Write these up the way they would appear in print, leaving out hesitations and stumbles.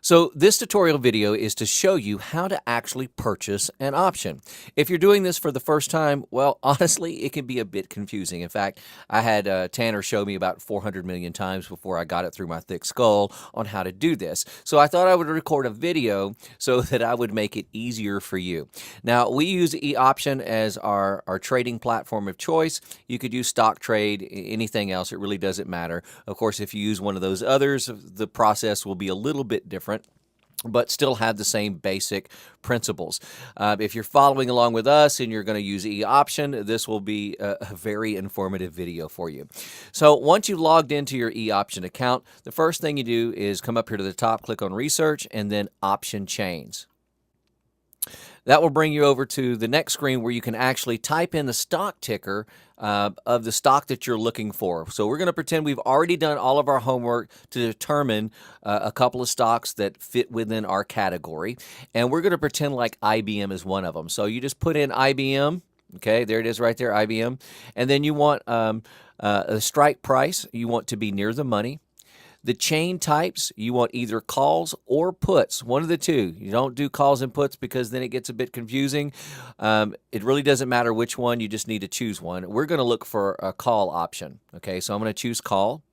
So this tutorial video is to show you how to actually purchase an option. If you're doing this for the first time, well, honestly, it can be a bit confusing. In fact, I had Tanner show me about 400 million times before I got it through my thick skull on how to do this. So I thought I would record a video so that I would make it easier for you. Now, we use epoption as our trading platform of choice. You could use stock trade, anything else. It really doesn't matter. Of course, if you use one of those others, the process will be a little bit different, but still have the same basic principles. If you're following along with us and you're going to use epoption, this will be a very informative video for you. So once you've logged into your epoption account, the first thing you do is come up here to the top, click on Research, and then Option Chains. That will bring you over to the next screen where you can actually type in the stock ticker of the stock that you're looking for. So we're going to pretend we've already done all of our homework to determine a couple of stocks that fit within our category. And we're going to pretend like IBM is one of them. So you just put in IBM. Okay, there it is right there, IBM. And then you want a strike price. You want to be near the money. The chain types, you want either calls or puts, one of the two. You don't do calls and puts because then it gets a bit confusing. It really doesn't matter which one, you just need to choose one. We're going to look for a call option. Okay, so I'm going to choose call.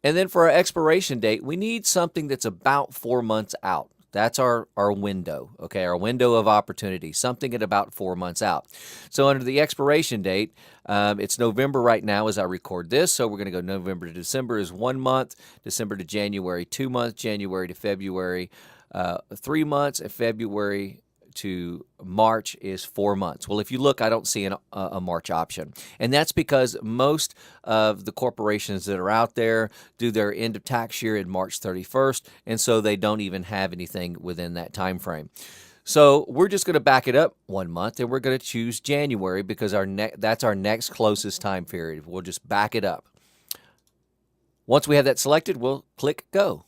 And then for our expiration date, we need something that's about 4 months out. That's our window, okay, our window of opportunity, something at about 4 months out. So under the expiration date, it's November right now as I record this, so we're going to go November to December is 1 month, December to January 2 months, January to February 3 months, and February to March is 4 months. Well, if you look, I don't see a March option. And that's because most of the corporations that are out there do their end of tax year in March 31st, and so they don't even have anything within that time frame. So we're just going to back it up 1 month, and we're going to choose January because that's our next closest time period. We'll just back it up. Once we have that selected, we'll click Go.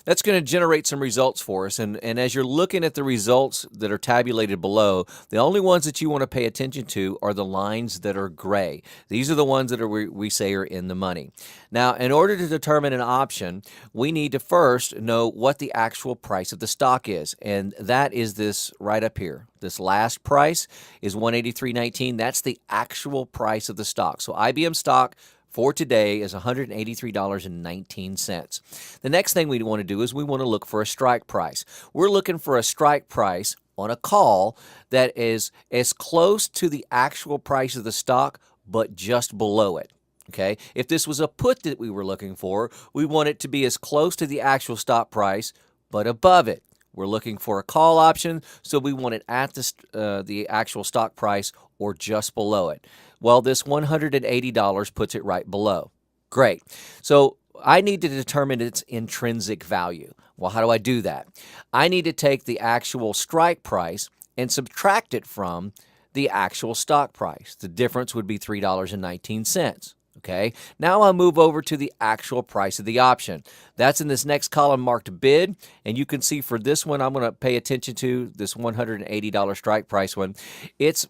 That's going to generate some results for us, and as you're looking at the results that are tabulated below, the only ones that you want to pay attention to are the lines that are gray. These are the ones that we say are in the money. Now, in order to determine an option, we need to first know what the actual price of the stock is, and that is this right up here. This last price is $183.19. That's the actual price of the stock. So IBM stock for today is $183.19. The next thing we want to do is we want to look for a strike price. We're looking for a strike price on a call that is as close to the actual price of the stock, but just below it. Okay? If this was a put that we were looking for, we want it to be as close to the actual stock price, but above it. We're looking for a call option, so we want it at the actual stock price or just below it. Well, this $180 puts it right below. Great. So I need to determine its intrinsic value. Well, how do I do that? I need to take the actual strike price and subtract it from the actual stock price. The difference would be $3.19. Okay, now I'll move over to the actual price of the option. That's in this next column marked bid, and you can see for this one, I'm going to pay attention to this $180 strike price one. Its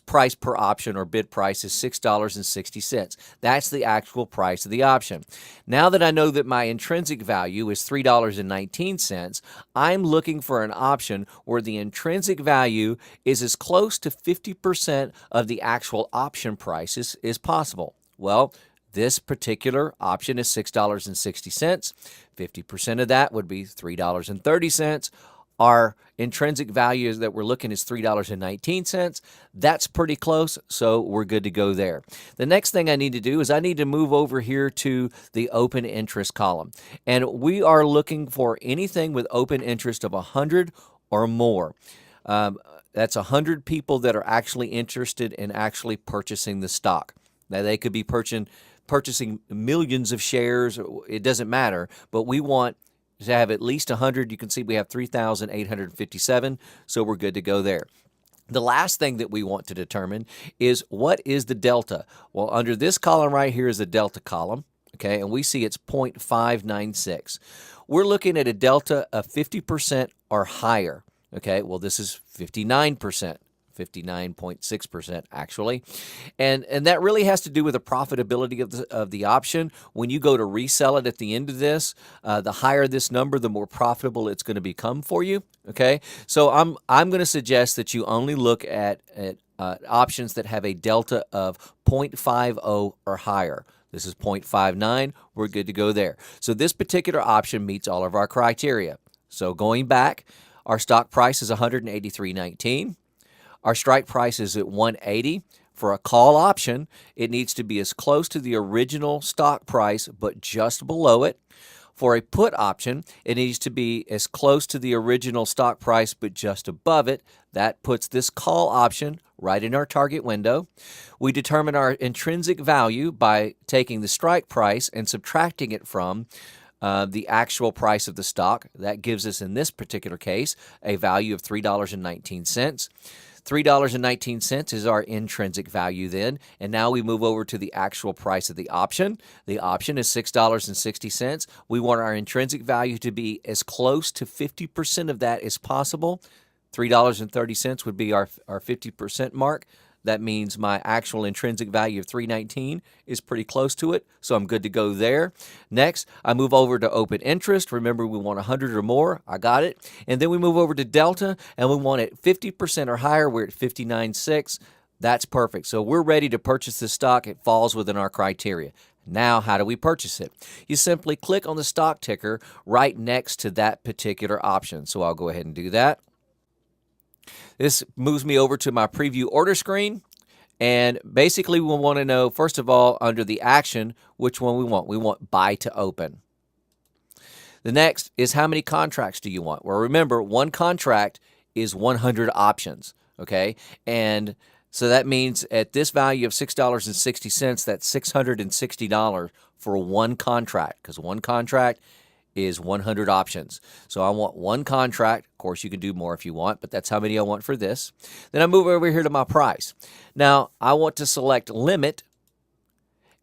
price per option or bid price is $6.60. That's the actual price of the option. Now that I know that my intrinsic value is $3.19, I'm looking for an option where the intrinsic value is as close to 50% of the actual option price as possible. Well, this particular option is $6.60. 50% of that would be $3.30. Our intrinsic value that we're looking is $3.19. That's pretty close, so we're good to go there. The next thing I need to do is I need to move over here to the open interest column. And we are looking for anything with open interest of 100 or more. That's 100 people that are actually interested in actually purchasing the stock. Now, they could be purchasing millions of shares. It doesn't matter, but we want to have at least 100. You can see we have 3,857, so we're good to go there. The last thing that we want to determine is what is the delta? Well, under this column right here is the delta column, okay, and we see it's 0.596. We're looking at a delta of 50% or higher, okay? Well, this is 59%. 59.6% actually. And that really has to do with the profitability of the option. When you go to resell it at the end of this, the higher this number, the more profitable it's going to become for you. Okay, so I'm going to suggest that you only look at options that have a delta of 0.50 or higher. This is 0.59. We're good to go there. So this particular option meets all of our criteria. So going back, our stock price is $183.19. Our strike price is at $180. For a call option, it needs to be as close to the original stock price, but just below it. For a put option, it needs to be as close to the original stock price, but just above it. That puts this call option right in our target window. We determine our intrinsic value by taking the strike price and subtracting it from the actual price of the stock. That gives us, in this particular case, a value of $3.19. $3.19 is our intrinsic value then, and now we move over to the actual price of the option. The option is $6.60. We want our intrinsic value to be as close to 50% of that as possible. $3.30 would be our 50% mark. That means my actual intrinsic value of $3.19 is pretty close to it, so I'm good to go there. Next, I move over to open interest. Remember, we want 100 or more. I got it. And then we move over to delta, and we want it 50% or higher. We're at 59.6. That's perfect. So we're ready to purchase this stock. It falls within our criteria. Now, how do we purchase it? You simply click on the stock ticker right next to that particular option. So I'll go ahead and do that. This moves me over to my preview order screen, and basically we want to know, first of all, under the action, which one we want. We want buy to open. The next is how many contracts do you want? Well, remember, one contract is 100 options, okay? And so that means at this value of $6.60, that's $660 for one contract, because one contract is 100 options. So I want one contract. Of course, you can do more if you want, but that's how many I want for this. Then I move over here to my price. Now, I want to select limit,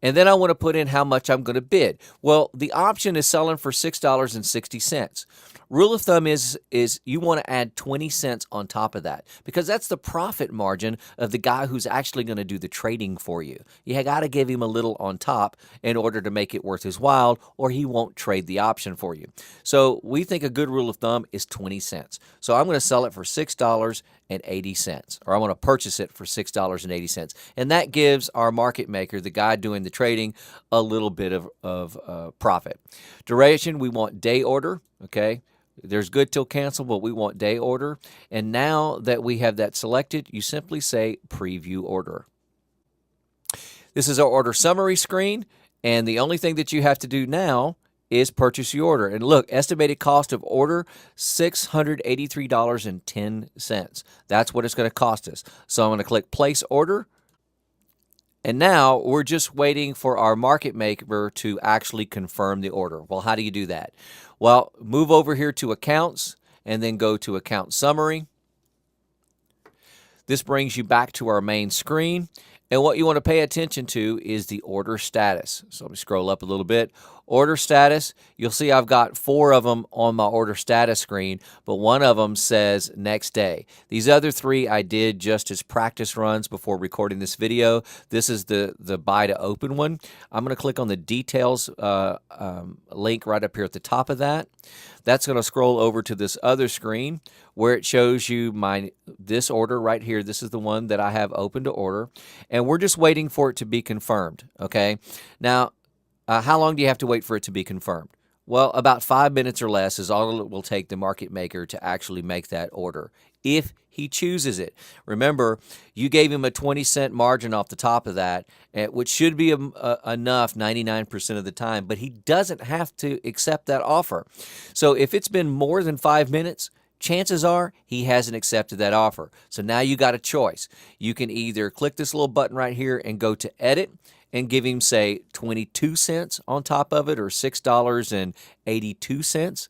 and then I want to put in how much I'm going to bid. Well, the option is selling for $6.60. Rule of thumb is you want to add 20 cents on top of that, because that's the profit margin of the guy who's actually going to do the trading for you. You got to give him a little on top in order to make it worth his while, or he won't trade the option for you. So we think a good rule of thumb is 20 cents. So I'm going to sell it for $6.80, or I want to purchase it for $6.80. And that gives our market maker, the guy doing the trading, a little bit of profit. Duration, we want day order, okay? There's good till cancel, but we want day order. And now that we have that selected, you simply say preview order. This is our order summary screen, and the only thing that you have to do now is purchase your order. And look, estimated cost of order, $683.10. That's what it's going to cost us. So I'm going to click place order. And now we're just waiting for our market maker to actually confirm the order. Well, how do you do that? Well, move over here to accounts and then go to account summary. This brings you back to our main screen. And what you want to pay attention to is the order status. So let me scroll up a little bit. Order status, you'll see I've got 4 of them on my order status screen, but one of them says next day. These other 3 I did just as practice runs before recording this video. This is the buy to open one. I'm going to click on the details link right up here at the top of that. That's going to scroll over to this other screen where it shows you this order right here. This is the one that I have open to order, and we're just waiting for it to be confirmed, okay? Now, how long do you have to wait for it to be confirmed? Well, about 5 minutes or less is all it will take the market maker to actually make that order, if he chooses it. Remember, you gave him a 20-cent margin off the top of that, which should be enough 99% of the time, but he doesn't have to accept that offer. So if it's been more than 5 minutes, chances are he hasn't accepted that offer. So now you got a choice. You can either click this little button right here and go to edit and give him, say, 22 cents on top of it, or $6.82,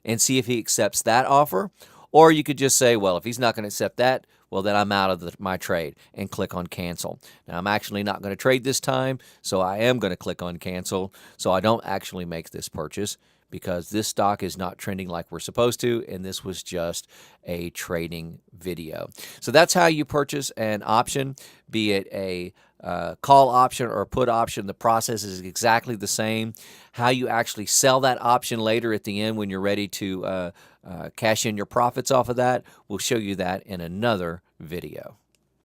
and see if he accepts that offer. Or you could just say, well, if he's not going to accept that, well, then I'm out of my trade, and click on cancel. Now, I'm actually not going to trade this time, so I am going to click on cancel, so I don't actually make this purchase, because this stock is not trending like we're supposed to, and this was just a trading video. So that's how you purchase an option, be it a call option or a put option. The process is exactly the same. How you actually sell that option later at the end when you're ready to cash in your profits off of that, we'll show you that in another video.